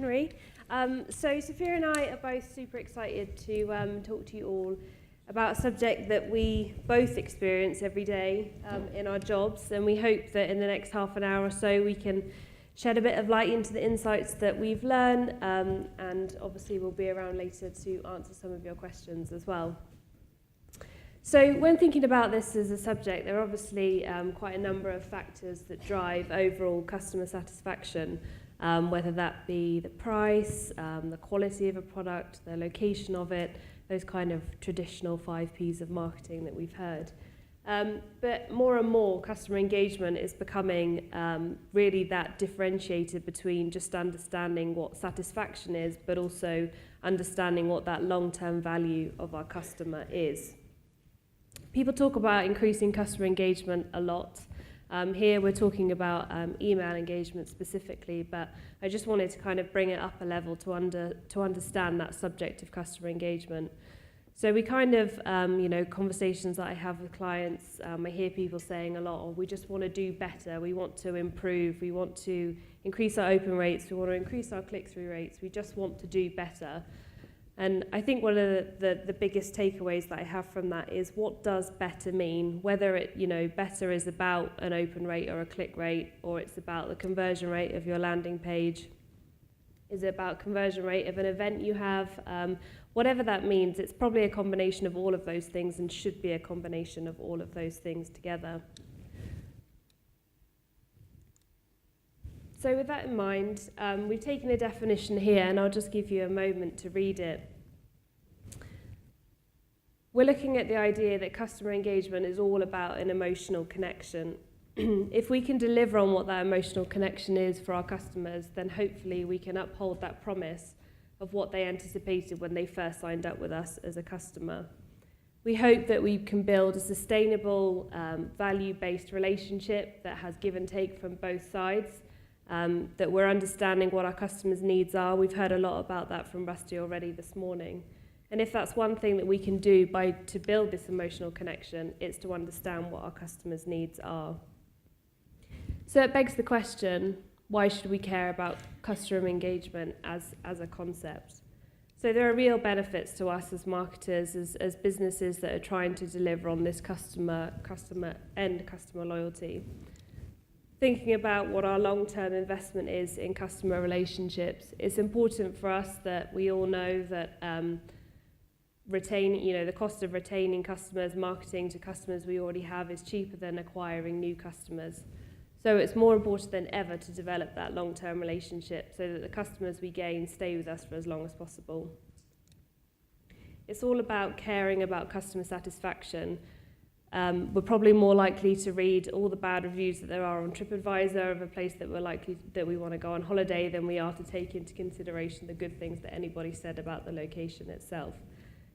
Henry. So Sophia and I are both super excited to talk to you all about a subject that we both experience every day in our jobs, and we hope that in the next half an hour or so we can shed a bit of light into the insights that we've learned, and obviously we'll be around later to answer some of your questions as well. So when thinking about this as a subject, there are obviously quite a number of factors that drive overall customer satisfaction, whether that be the price, the quality of a product, the location of it, those kind of traditional 5 Ps of marketing that we've heard. But more and more, customer engagement is becoming really that differentiated between just understanding what satisfaction is, but also understanding what that long-term value of our customer is. People talk about increasing customer engagement a lot. Here we're talking about email engagement specifically, but I just wanted to kind of bring it up a level to understand that subject of customer engagement. So we kind of, conversations that I have with clients, I hear people saying a lot, we just want to do better, we want to improve, we want to increase our open rates, we want to increase our click-through rates, we just want to do better. And I think one of the biggest takeaways that I have from that is, what does better mean? Whether it, better is about an open rate or a click rate, or it's about the conversion rate of your landing page. Is it about conversion rate of an event you have? Whatever that means, it's probably a combination of all of those things and should be a combination of all of those things together. So with that in mind, we've taken a definition here, and I'll just give you a moment to read it. We're looking at the idea that customer engagement is all about an emotional connection. If we can deliver on what that emotional connection is for our customers, then hopefully we can uphold that promise of what they anticipated when they first signed up with us as a customer. We hope that we can build a sustainable, value-based relationship that has give and take from both sides, that we're understanding what our customers' needs are. We've heard a lot about that from Rusty already this morning. And if that's one thing that we can do to build this emotional connection, it's to understand what our customers' needs are. So it begs the question, why should we care about customer engagement as a concept? So there are real benefits to us as marketers, as businesses that are trying to deliver on this customer loyalty. Thinking about what our long-term investment is in customer relationships, it's important for us that we all know that the cost of retaining customers, marketing to customers we already have, is cheaper than acquiring new customers. So it's more important than ever to develop that long-term relationship so that the customers we gain stay with us for as long as possible. It's all about caring about customer satisfaction. We're probably more likely to read all the bad reviews that there are on TripAdvisor of a place that we want to go on holiday than we are to take into consideration the good things that anybody said about the location itself.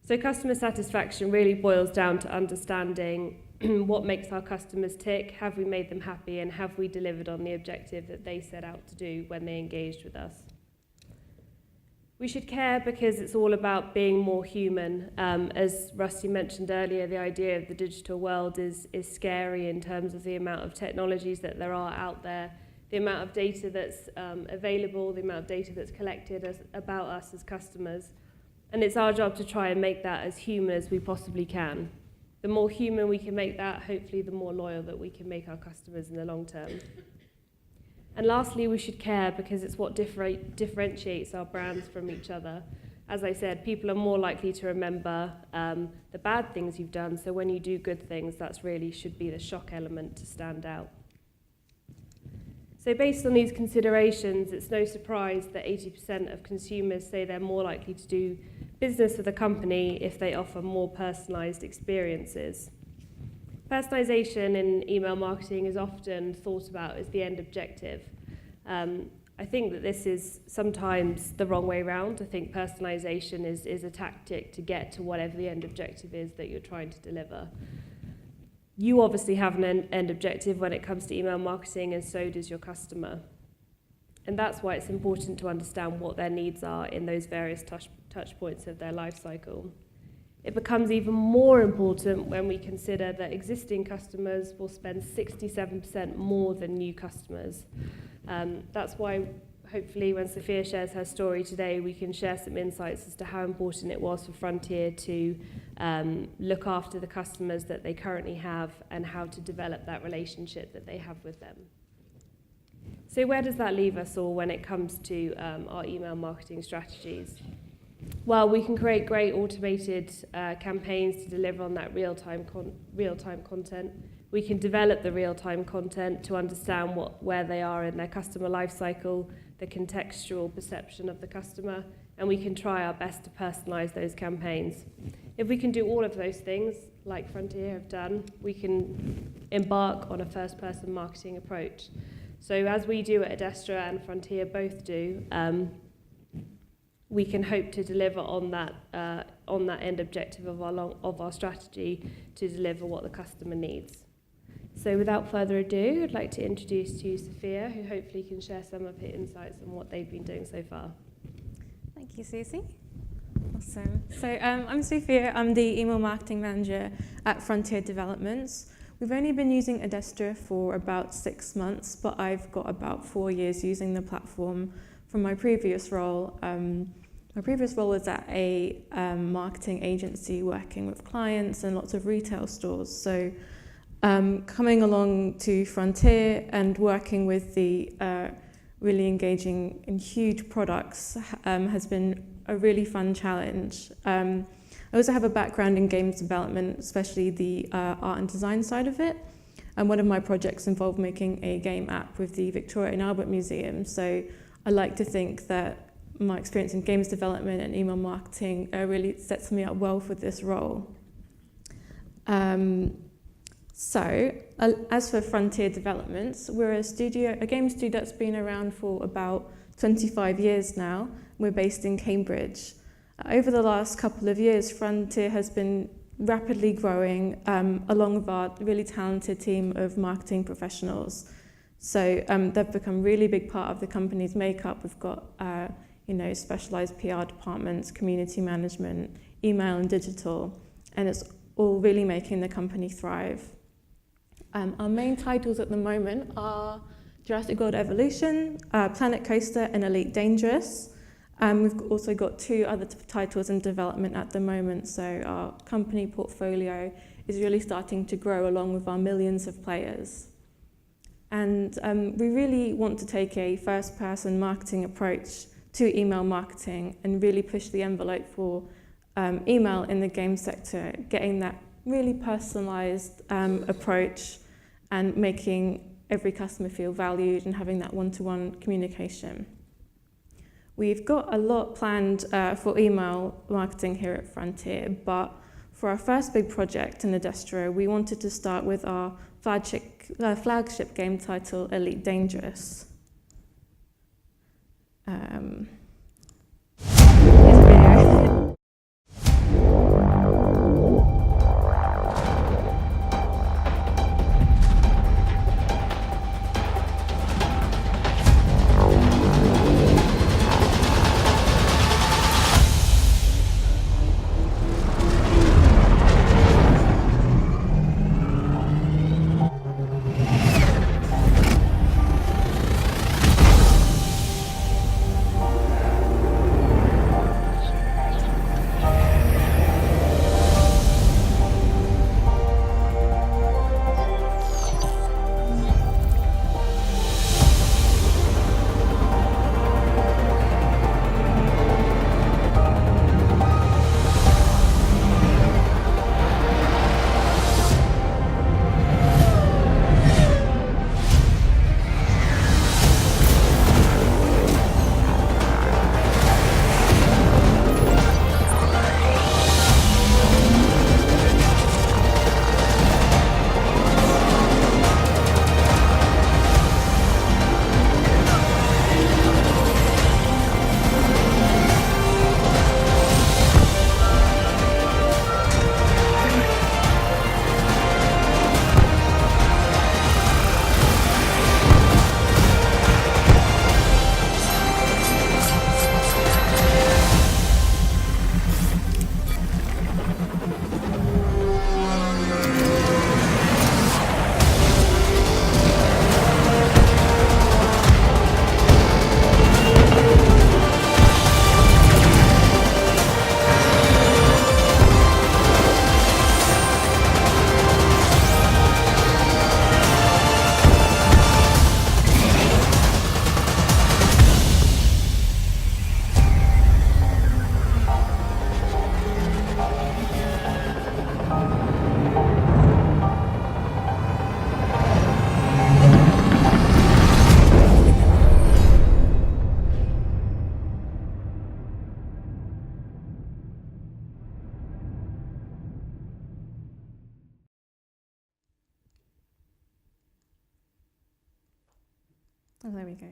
So customer satisfaction really boils down to understanding what makes our customers tick, have we made them happy, and have we delivered on the objective that they set out to do when they engaged with us. We should care because it's all about being more human. As Rusty mentioned earlier, the idea of the digital world is scary in terms of the amount of technologies that there are out there, the amount of data that's available, the amount of data that's collected about us as customers. And it's our job to try and make that as human as we possibly can. The more human we can make that, hopefully the more loyal that we can make our customers in the long term. And lastly, we should care because it's what differentiates our brands from each other. As I said, people are more likely to remember the bad things you've done, so when you do good things, that's really should be the shock element to stand out. So based on these considerations, it's no surprise that 80% of consumers say they're more likely to do business with a company if they offer more personalized experiences. Personalization in email marketing is often thought about as the end objective. I think that this is sometimes the wrong way around. I think personalization is a tactic to get to whatever the end objective is that you're trying to deliver. You obviously have an end objective when it comes to email marketing, and so does your customer. And that's why it's important to understand what their needs are in those various touch points of their life cycle. It becomes even more important when we consider that existing customers will spend 67% more than new customers. That's why hopefully when Sophia shares her story today, we can share some insights as to how important it was for Frontier to look after the customers that they currently have and how to develop that relationship that they have with them. So where does that leave us all when it comes to our email marketing strategies? Well, we can create great automated campaigns to deliver on that real-time content. We can develop the real-time content to understand where they are in their customer lifecycle, the contextual perception of the customer, and we can try our best to personalize those campaigns. If we can do all of those things, like Frontier have done, we can embark on a first-person marketing approach. So as we do at Adestra and Frontier both do, we can hope to deliver on that end objective of our strategy to deliver what the customer needs. So without further ado, I'd like to introduce to you Sophia, who hopefully can share some of her insights on what they've been doing so far. Thank you, Susie. Awesome. So I'm Sophia. I'm the email marketing manager at Frontier Developments. We've only been using Adestra for about 6 months, but I've got about 4 years using the platform from my previous role. My previous role was at a marketing agency working with clients and lots of retail stores. So coming along to Frontier and working with the really engaging in huge products has been a really fun challenge. I also have a background in games development, especially the art and design side of it. And one of my projects involved making a game app with the Victoria and Albert Museum. So I like to think that my experience in games development and email marketing really sets me up well for this role. As for Frontier Developments, we're a game studio that's been around for about 25 years now. We're based in Cambridge. Over the last couple of years, Frontier has been rapidly growing along with our really talented team of marketing professionals. So they've become a really big part of the company's makeup. We've got specialized PR departments, community management, email and digital, and it's all really making the company thrive. Our main titles at the moment are Jurassic World Evolution, Planet Coaster, and Elite Dangerous. We've also got 2 other titles in development at the moment, so our company portfolio is really starting to grow along with our millions of players. And we really want to take a first-person marketing approach to email marketing and really push the envelope for email in the game sector, getting that really personalized approach and making every customer feel valued and having that one-to-one communication. We've got a lot planned for email marketing here at Frontier, but for our first big project in Adestra, we wanted to start with our flagship game title, Elite Dangerous. Oh, there we go.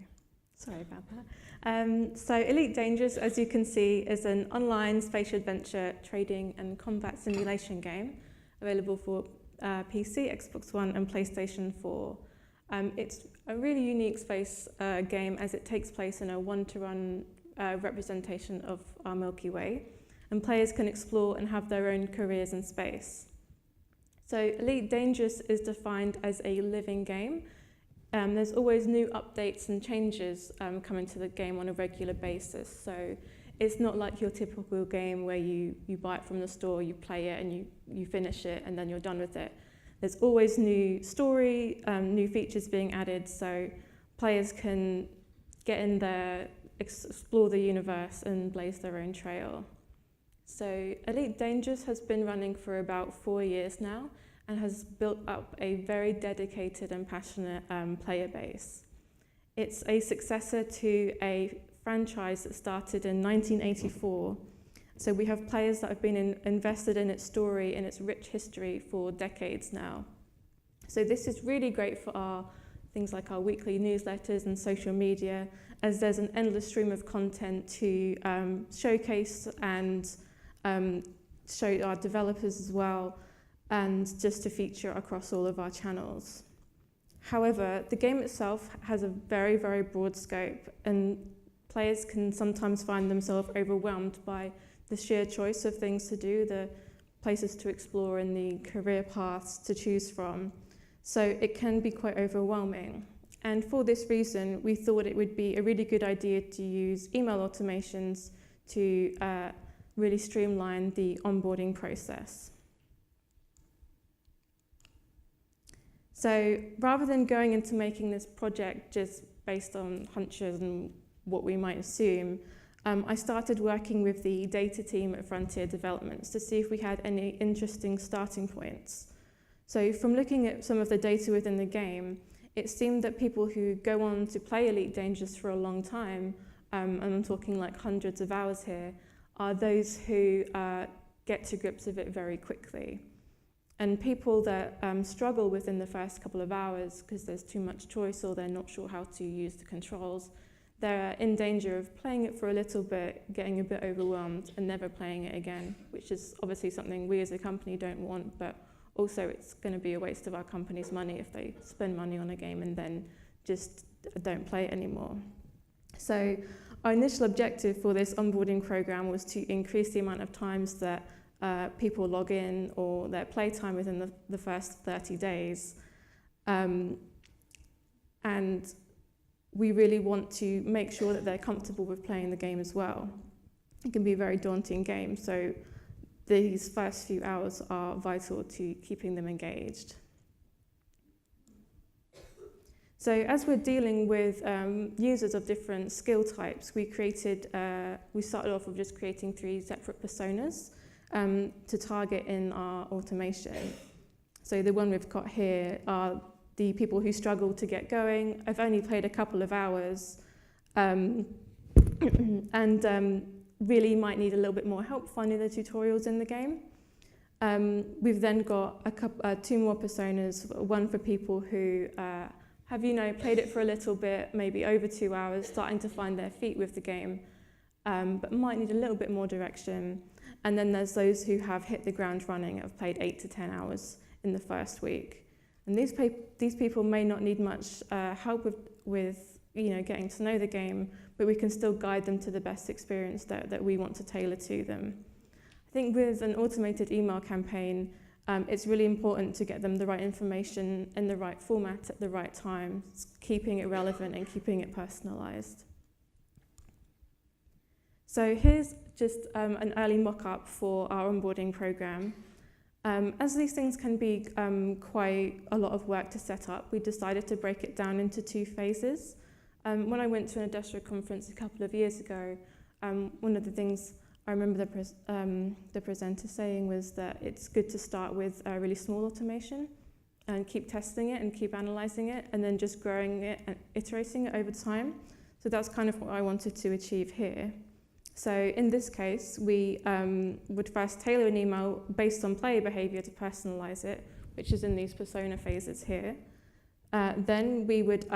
Sorry about that. So Elite Dangerous, as you can see, is an online spatial adventure, trading and combat simulation game available for PC, Xbox One and PlayStation 4. It's a really unique space game as it takes place in a one-to-one representation of our Milky Way, and players can explore and have their own careers in space. So Elite Dangerous is defined as a living game. There's always new updates and changes coming to the game on a regular basis. So it's not like your typical game where you buy it from the store, you play it and you finish it and then you're done with it. There's always new story, new features being added, so players can get in there, explore the universe and blaze their own trail. So Elite Dangerous has been running for about 4 years now and has built up a very dedicated and passionate player base. It's a successor to a franchise that started in 1984. So we have players that have been invested in its story and its rich history for decades now. So this is really great for things like our weekly newsletters and social media, as there's an endless stream of content to showcase and show our developers as well, and just to feature across all of our channels. However, the game itself has a very, very broad scope, and players can sometimes find themselves overwhelmed by the sheer choice of things to do, the places to explore and the career paths to choose from. So it can be quite overwhelming. And for this reason, we thought it would be a really good idea to use email automations to really streamline the onboarding process. So rather than going into making this project just based on hunches and what we might assume, I started working with the data team at Frontier Developments to see if we had any interesting starting points. So from looking at some of the data within the game, it seemed that people who go on to play Elite Dangerous for a long time, and I'm talking like hundreds of hours here, are those who get to grips with it very quickly. And people that struggle within the first couple of hours because there's too much choice or they're not sure how to use the controls, they're in danger of playing it for a little bit, getting a bit overwhelmed and never playing it again, which is obviously something we as a company don't want, but also it's going to be a waste of our company's money if they spend money on a game and then just don't play it anymore. So our initial objective for this onboarding program was to increase the amount of times that people log in or their playtime within the first 30 days. And we really want to make sure that they're comfortable with playing the game as well. It can be a very daunting game, so these first few hours are vital to keeping them engaged. So as we're dealing with users of different skill types, we started off with just creating 3 separate personas to target in our automation. So the one we've got here are the people who struggle to get going. I've only played a couple of hours and really might need a little bit more help finding the tutorials in the game. We've then got 2 more personas, one for people who have played it for a little bit, maybe over 2 hours, starting to find their feet with the game, but might need a little bit more direction. And then there's those who have hit the ground running, have played 8 to 10 hours in the first week. And these people may not need much help with getting to know the game, but we can still guide them to the best experience that we want to tailor to them. I think with an automated email campaign, it's really important to get them the right information in the right format at the right time, keeping it relevant and keeping it personalized. So here's just an early mock-up for our onboarding program. As these things can be quite a lot of work to set up, we decided to break it down into 2 phases. When I went to an Adestra conference a couple of years ago, one of the things I remember the presenter saying was that it's good to start with a really small automation and keep testing it and keep analysing it and then just growing it and iterating it over time. So that's kind of what I wanted to achieve here. So in this case, we would first tailor an email based on player behaviour to personalise it, which is in these persona phases here. Then we would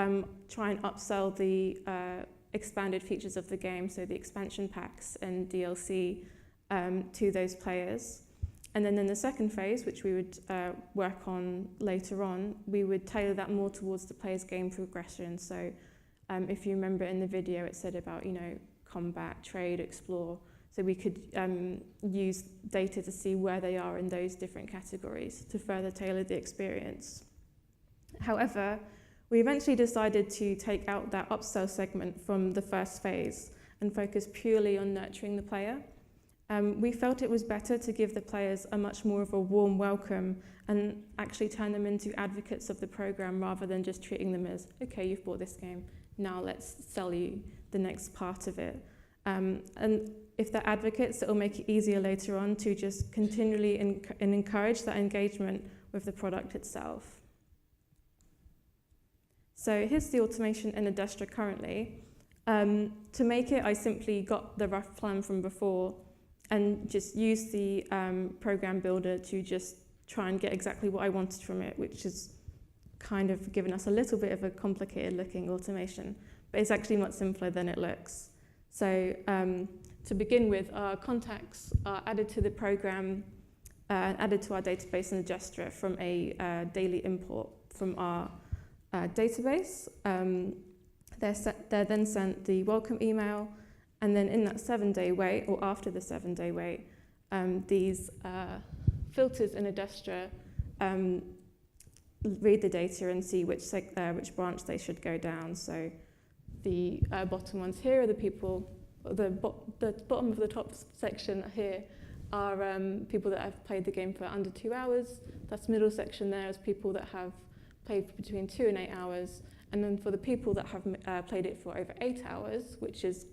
try and upsell the expanded features of the game, so the expansion packs and DLC, to those players. And then in the second phase, which we would work on later on, we would tailor that more towards the player's game progression. So if you remember in the video, it said about, combat, trade, explore. So we could use data to see where they are in those different categories to further tailor the experience. However, we eventually decided to take out that upsell segment from the first phase and focus purely on nurturing the player. We felt it was better to give the players a much more of a warm welcome and actually turn them into advocates of the program rather than just treating them as, okay, you've bought this game, now let's sell you the next part of it. And if they're advocates, it will make it easier later on to just continually encourage that engagement with the product itself. So here's the automation in Adestra currently. To make it, I simply got the rough plan from before and just used the program builder to just try and get exactly what I wanted from it, which is kind of given us a little bit of a complicated looking automation, but it's actually much simpler than it looks. So to begin with, our contacts are added to the program, added to our database in Adestra from a daily import from our database. They're then sent the welcome email, and then in that 7-day wait, or after the 7-day wait, these filters in Adestra read the data and see which branch they should go down. So the bottom ones here are the people, the bottom of the top section here are people that have played the game for under 2 hours. That's middle section there is people that have played for between 2 and 8 hours. And then for the people that have played it for over 8 hours, which is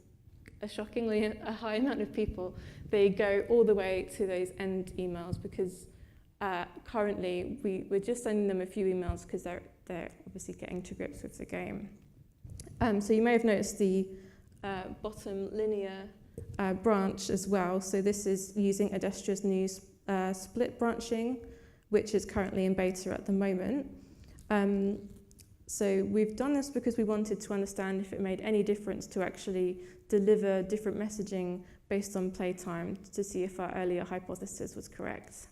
a shockingly a high amount of people, they go all the way to those end emails because currently we're just sending them a few emails because they're obviously getting to grips with the game. So you may have noticed the bottom linear branch as well. So this is using Adestra's new split branching, which is currently in beta at the moment. So we've done this because we wanted to understand if it made any difference to actually deliver different messaging based on playtime to see if our earlier hypothesis was correct.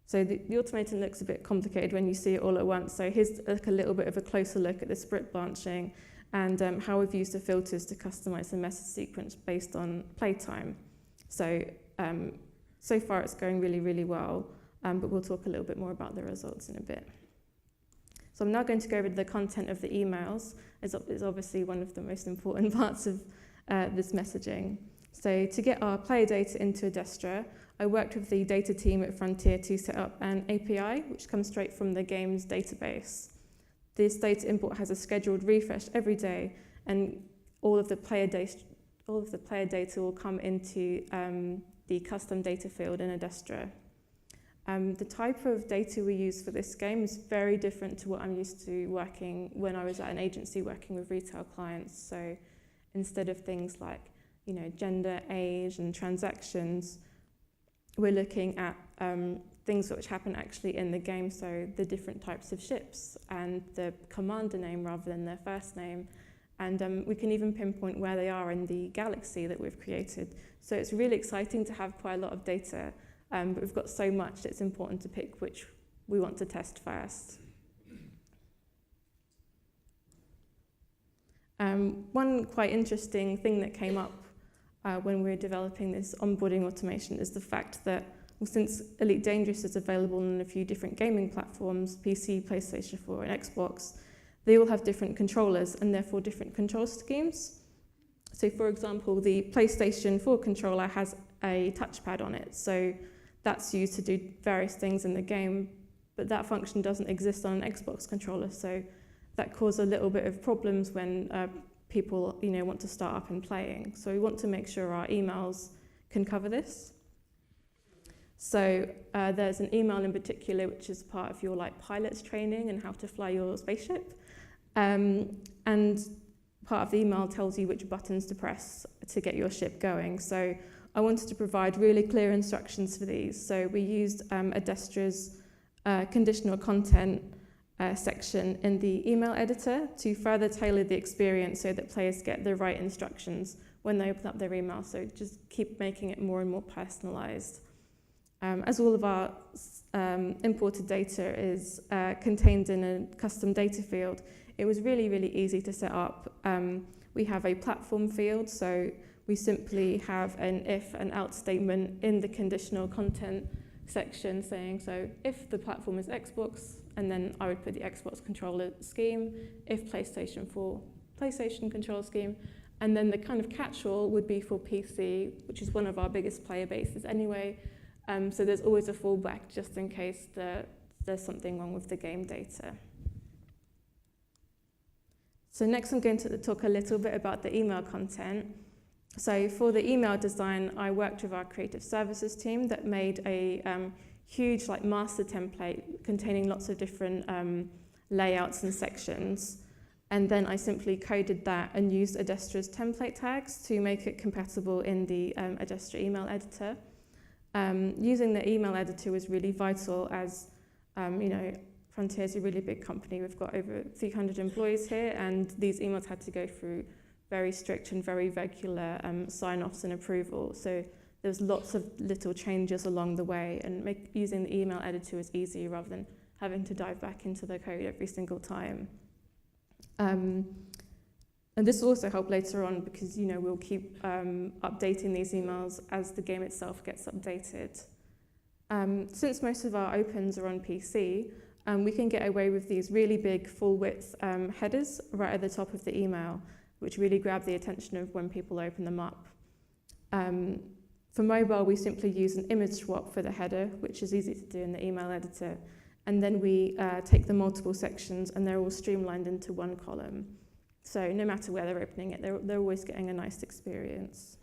So the automation looks a bit complicated when you see it all at once. So here's a little bit of a closer look at the split branching and how we've used the filters to customize the message sequence based on playtime. So, so far it's going really, really well, but we'll talk a little bit more about the results in a bit. So I'm now going to go over the content of the emails. It's obviously one of the most important parts of this messaging. So to get our player data into Adestra, I worked with the data team at Frontier to set up an API, which comes straight from the game's database. This data import has a scheduled refresh every day, and all of the player data will come into the custom data field in Adestra. The type of data we use for this game is very different to what I'm used to working when I was at an agency working with retail clients. So instead of things like, gender, age, and transactions, we're looking at things which happen actually in the game, so the different types of ships and the commander name rather than their first name. And we can even pinpoint where they are in the galaxy that we've created. So it's really exciting to have quite a lot of data, but we've got so much it's important to pick which we want to test first. One quite interesting thing that came up when we were developing this onboarding automation is the fact that, since Elite Dangerous is available on a few different gaming platforms, PC, PlayStation 4 and Xbox, they all have different controllers and therefore different control schemes. So for example, the PlayStation 4 controller has a touchpad on it, so that's used to do various things in the game, but that function doesn't exist on an Xbox controller, so that caused a little bit of problems when people want to start up and playing. So we want to make sure our emails can cover this. So there's an email in particular which is part of your pilot's training and how to fly your spaceship. And part of the email tells you which buttons to press to get your ship going. So I wanted to provide really clear instructions for these. So we used Adestra's conditional content section in the email editor to further tailor the experience so that players get the right instructions when they open up their email. So just keep making it more and more personalized. As all of our imported data is contained in a custom data field, it was really, really easy to set up. We have a platform field, so we simply have an if and else statement in the conditional content section saying, so if the platform is Xbox, and then I would put the Xbox controller scheme, if PlayStation 4, PlayStation control scheme, and then the kind of catch-all would be for PC, which is one of our biggest player bases anyway. So there's always a fallback just in case there's something wrong with the game data. So next I'm going to talk a little bit about the email content. So for the email design, I worked with our creative services team that made a huge master template containing lots of different layouts and sections. And then I simply coded that and used Adestra's template tags to make it compatible in the Adestra email editor. Using the email editor was really vital as, Frontier is a really big company. We've got over 300 employees here, and these emails had to go through very strict and very regular sign-offs and approval. So there was lots of little changes along the way, and using the email editor was easy rather than having to dive back into the code every single time. And this will also help later on because we'll keep updating these emails as the game itself gets updated. Since most of our opens are on PC, we can get away with these really big full-width headers right at the top of the email, which really grab the attention of when people open them up. For mobile, we simply use an image swap for the header, which is easy to do in the email editor. And then we take the multiple sections and they're all streamlined into one column. So no matter where they're opening it, they're always getting a nice experience.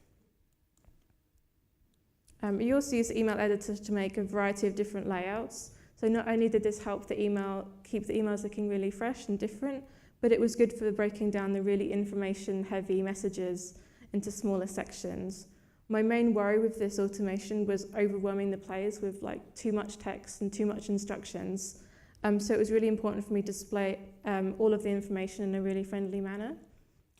You also use the email editor to make a variety of different layouts. So not only did this help keep the emails looking really fresh and different, but it was good for breaking down the really information-heavy messages into smaller sections. My main worry with this automation was overwhelming the players with too much text and too much instructions. So it was really important for me to display all of the information in a really friendly manner.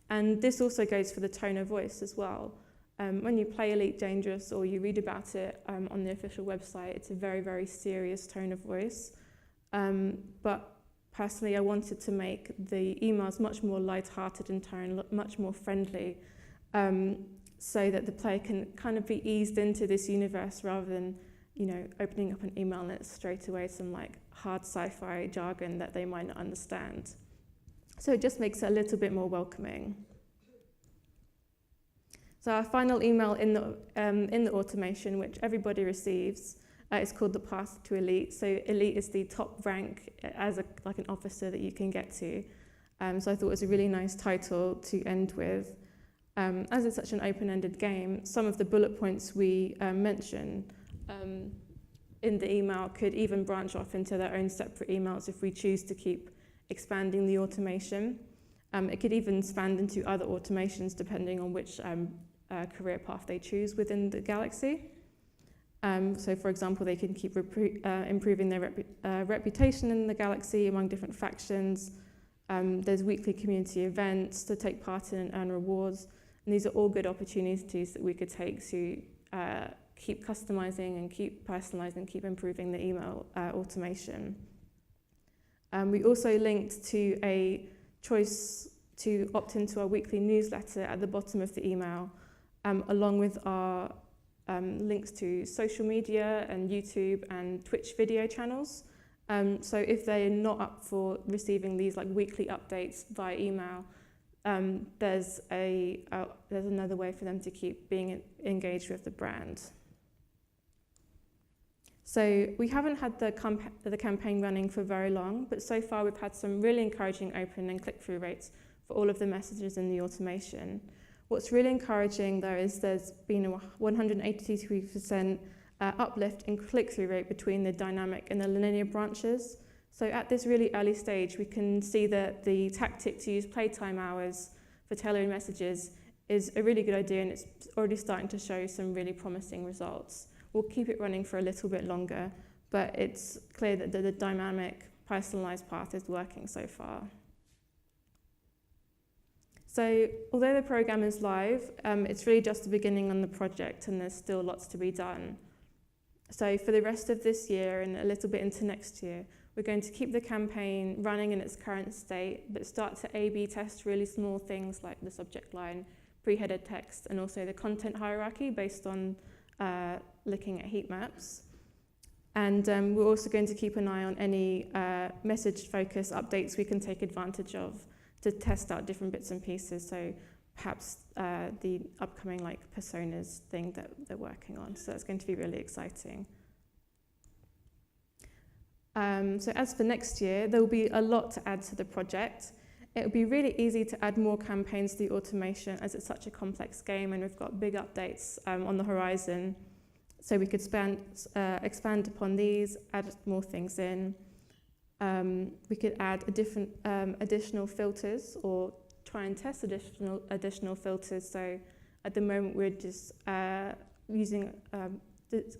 And this also goes for the tone of voice as well. When you play Elite Dangerous or you read about it on the official website, it's a very, very serious tone of voice. But personally, I wanted to make the emails much more light-hearted in tone, much more friendly, so that the player can kind of be eased into this universe rather than, opening up an email and it's straight away some hard sci-fi jargon that they might not understand. So it just makes it a little bit more welcoming. So our final email in the automation, which everybody receives, is called the Path to Elite. So Elite is the top rank as an officer that you can get to. So I thought it was a really nice title to end with. As it's such an open-ended game, some of the bullet points we mention in the email could even branch off into their own separate emails if we choose to keep expanding the automation. It could even span into other automations depending on which career path they choose within the galaxy. So for example, they can keep improving their reputation in the galaxy among different factions. There's weekly community events to take part in and earn rewards. And these are all good opportunities that we could take to keep customizing and keep personalizing and keep improving the email automation. We also linked to a choice to opt into our weekly newsletter at the bottom of the email, along with our links to social media and YouTube and Twitch video channels. So if they're not up for receiving these weekly updates via email, there's another way for them to keep being engaged with the brand. So we haven't had the campaign running for very long, but so far we've had some really encouraging open and click-through rates for all of the messages in the automation. What's really encouraging though is there's been a 183% uplift in click-through rate between the dynamic and the linear branches. So at this really early stage, we can see that the tactic to use playtime hours for tailoring messages is a really good idea, and it's already starting to show some really promising results. We'll keep it running for a little bit longer, but it's clear that the dynamic, personalised path is working so far. So although the programme is live, it's really just the beginning on the project and there's still lots to be done. So for the rest of this year and a little bit into next year, we're going to keep the campaign running in its current state, but start to A/B test really small things like the subject line, pre-header text, and also the content hierarchy based on looking at heat maps. And we're also going to keep an eye on any message-focused updates we can take advantage of to test out different bits and pieces. So perhaps the upcoming personas thing that they're working on. So that's going to be really exciting. So as for next year, there will be a lot to add to the project. It will be really easy to add more campaigns to the automation as it's such a complex game and we've got big updates on the horizon. So we could expand upon these, add more things in. We could add additional filters or try and test additional filters. So at the moment we're just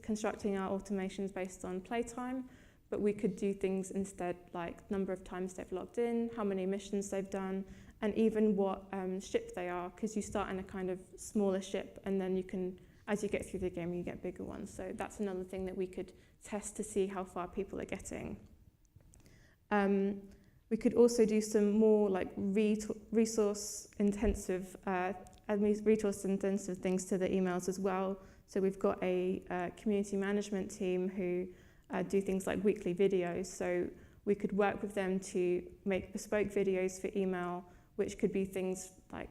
constructing our automations based on playtime, but we could do things instead like number of times they've logged in, how many missions they've done, and even what ship they are, because you start in a kind of smaller ship and then you can, as you get through the game, you get bigger ones. So that's another thing that we could test to see how far people are getting. We could also do some more resource-intensive things to the emails as well. So we've got a community management team who do things like weekly videos. So we could work with them to make bespoke videos for email, which could be things like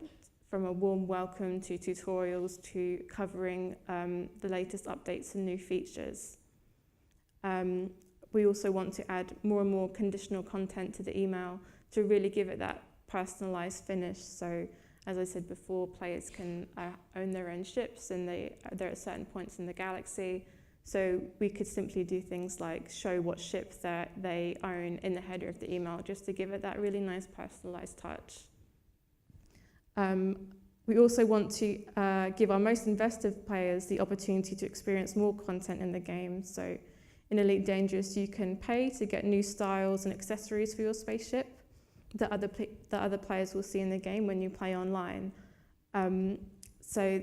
from a warm welcome to tutorials to covering the latest updates and new features. We also want to add more and more conditional content to the email to really give it that personalised finish. So as I said before, players can own their own ships and they're at certain points in the galaxy. So we could simply do things like show what ship that they own in the header of the email just to give it that really nice personalised touch. We also want to give our most invested players the opportunity to experience more content in the game. So in Elite Dangerous, you can pay to get new styles and accessories for your spaceship that other players will see in the game when you play online. So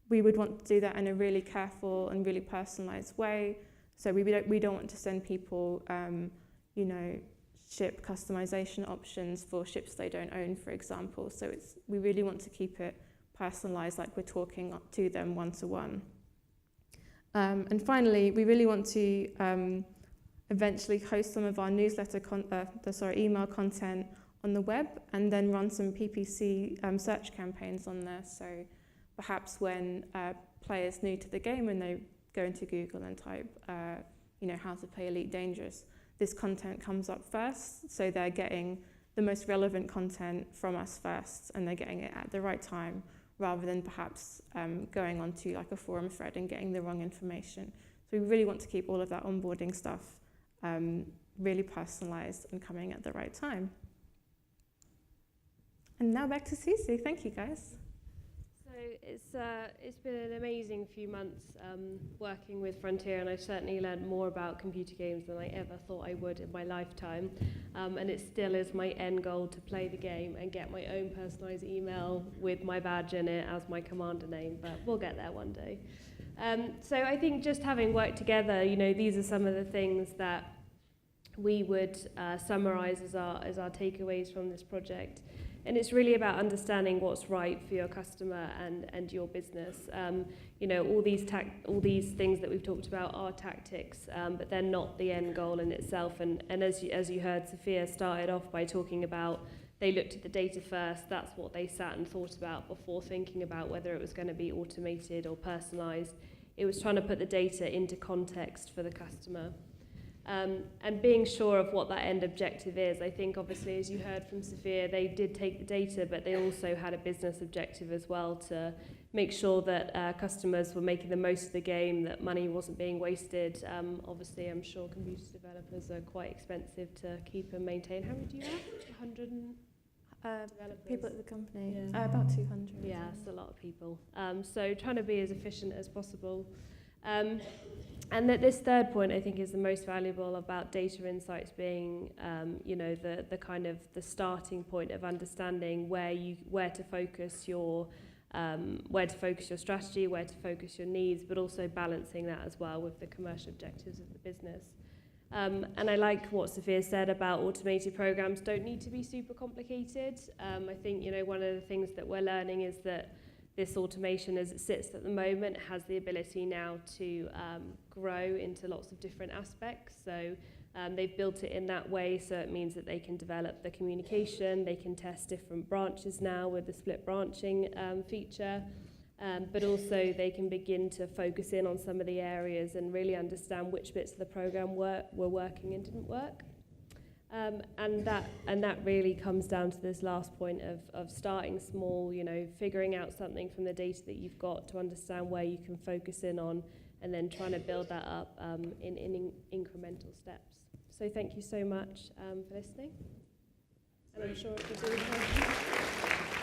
we would want to do that in a really careful and really personalised way. So we don't want to send people, ship customization options for ships they don't own, for example. So we really want to keep it personalised, like we're talking to them one-to-one. And finally, we really want to eventually host some of our email content on the web and then run some PPC search campaigns on there. So perhaps when players new to the game, when they go into Google and type, how to play Elite Dangerous, this content comes up first. So they're getting the most relevant content from us first and they're getting it at the right time, rather than perhaps going onto like a forum thread and getting the wrong information. So we really want to keep all of that onboarding stuff really personalised and coming at the right time. And now back to Susie. Thank you, guys. So it's been an amazing few months working with Frontier, and I've certainly learned more about computer games than I ever thought I would in my lifetime. And it still is my end goal to play the game and get my own personalised email with my badge in it as my commander name, but we'll get there one day. So I think just having worked together, these are some of the things that we would summarise as our takeaways from this project. And it's really about understanding what's right for your customer and your business. All these things that we've talked about are tactics, but they're not the end goal in itself. And as you heard, Sophia started off by talking about they looked at the data first. That's what they sat and thought about before thinking about whether it was going to be automated or personalised. It was trying to put the data into context for the customer. And being sure of what that end objective is. I think obviously, as you heard from Sophia, they did take the data, but they also had a business objective as well to make sure that customers were making the most of the game, that money wasn't being wasted. Obviously, I'm sure computer developers are quite expensive to keep and maintain. How many do you have? 100 developers? People at the company, yeah. About 200. Yeah, it's a lot of people. So trying to be as efficient as possible. And that this third point, I think, is the most valuable about data insights being, the kind of the starting point of understanding where to focus your strategy, where to focus your needs, but also balancing that as well with the commercial objectives of the business. And I like what Sophia said about automated programs don't need to be super complicated. I think, one of the things that we're learning is that this automation, as it sits at the moment, has the ability now to grow into lots of different aspects. So they've built it in that way, so it means that they can develop the communication, they can test different branches now with the split branching feature, but also they can begin to focus in on some of the areas and really understand which bits of the program were working and didn't work. And that really comes down to this last point of starting small, figuring out something from the data that you've got to understand where you can focus in on, and then trying to build that up in incremental steps. So thank you so much for listening. And I'm sure if you do